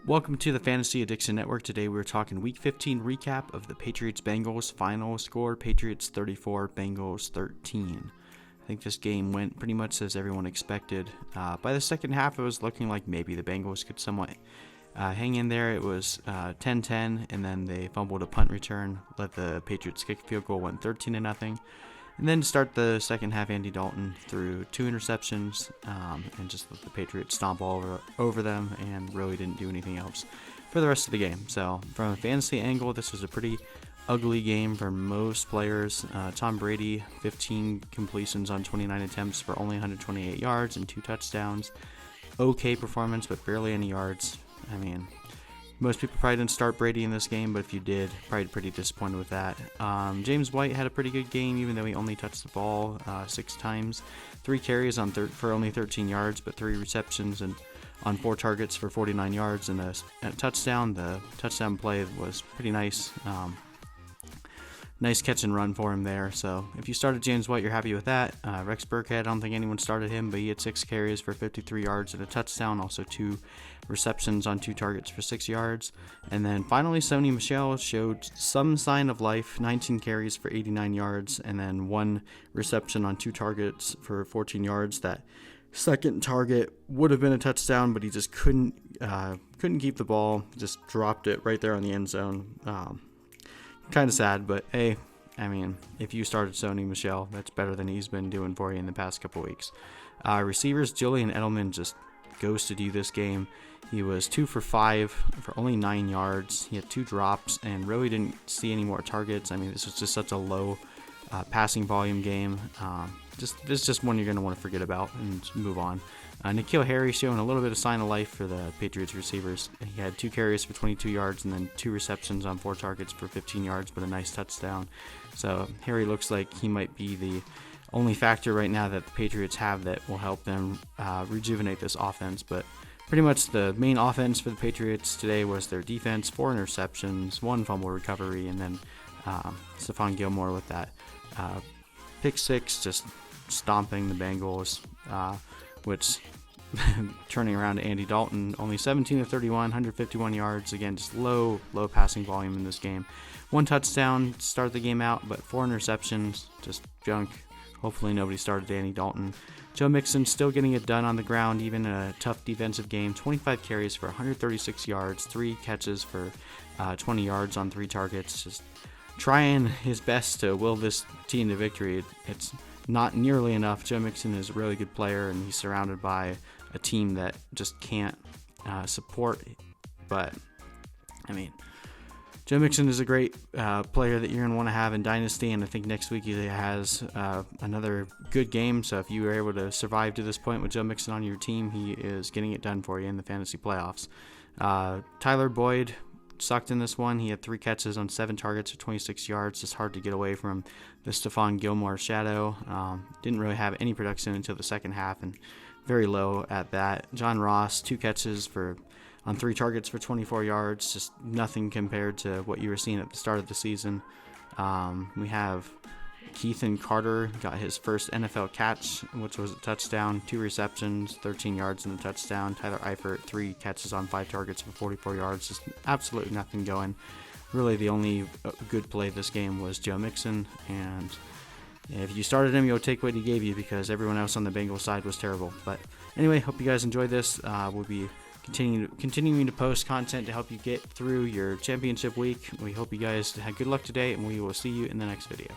Welcome to the Fantasy Addiction Network. Today we're talking Week 15 recap of the Patriots-Bengals. Final score, Patriots 34, Bengals 13. I think this game went pretty much as everyone expected. By the second half, it was looking like maybe the Bengals could somewhat hang in there. It was 10-10, and then they fumbled a punt return, let the Patriots kick a field goal, went 13-0. And then to start the second half, Andy Dalton threw 2 interceptions and just let the Patriots stomp all over them and really didn't do anything else for the rest of the game. So from a fantasy angle, this was a pretty ugly game for most players. Tom Brady, 15 completions on 29 attempts for only 128 yards and 2 touchdowns. Okay performance, but barely any yards. I mean, most people probably didn't start Brady in this game, but if you did, probably pretty disappointed with that. James White had a pretty good game, even though he only touched the ball 6 times. 3 carries for only 13 yards, but 3 receptions and on 4 targets for 49 yards and a touchdown. The touchdown play was pretty nice. Nice catch and run for him there. So if you started James White, you're happy with that. Rex Burkhead, I don't think anyone started him, but he had 6 carries for 53 yards and a touchdown. Also 2 receptions on 2 targets for 6 yards. And then finally, Sony Michel showed some sign of life. 19 carries for 89 yards and then 1 reception on 2 targets for 14 yards. That second target would have been a touchdown, but he just couldn't keep the ball. Just dropped it right there on the end zone. Kind of sad, but hey, I mean, if you started Sony Michel, that's better than he's been doing for you in the past couple weeks. Receivers, Julian Edelman just ghosted you this game. He was 2 for 5 for only 9 yards. He had 2 drops and really didn't see any more targets. I mean, this was just such a low passing volume game. This is just one you're going to want to forget about and move on. N'Keal Harry showing a little bit of sign of life for the Patriots receivers. He had 2 carries for 22 yards and then 2 receptions on 4 targets for 15 yards, but a nice touchdown. So Harry looks like he might be the only factor right now that the Patriots have that will help them rejuvenate this offense. But pretty much the main offense for the Patriots today was their defense, 4 interceptions, 1 fumble recovery, and then Stephon Gilmore with that pick 6, just stomping the Bengals, which turning around to Andy Dalton, only 17 of 31, 151 yards. Again, just low passing volume in this game. 1 touchdown to start the game out, but 4 interceptions, just junk. Hopefully nobody started Andy Dalton. Joe Mixon still getting it done on the ground, even in a tough defensive game. 25 carries for 136 yards, 3 catches for 20 yards on 3 targets. Just trying his best to will this team to victory. It's not nearly enough. Joe Mixon is a really good player, and he's surrounded by a team that just can't support. But, I mean, Joe Mixon is a great player that you're going to want to have in Dynasty, and I think next week he has another good game. So if you were able to survive to this point with Joe Mixon on your team, he is getting it done for you in the fantasy playoffs. Tyler Boyd sucked in this one. He had 3 catches on 7 targets for 26 yards. It's hard to get away from the Stephon Gilmore shadow. Didn't really have any production until the second half, and very low at that. John Ross, 2 catches on 3 targets for 24 yards. Just nothing compared to what you were seeing at the start of the season. We have Keithan Carter got his first NFL catch, which was a touchdown, 2 receptions, 13 yards and a touchdown. Tyler Eifert, 3 catches on 5 targets for 44 yards. Just absolutely nothing going. Really, the only good play this game was Joe Mixon, and if you started him, you'll take what he gave you because everyone else on the Bengals side was terrible. But anyway, hope you guys enjoyed this. We'll be continuing to post content to help you get through your championship week. We hope you guys had good luck today, and we will see you in the next video.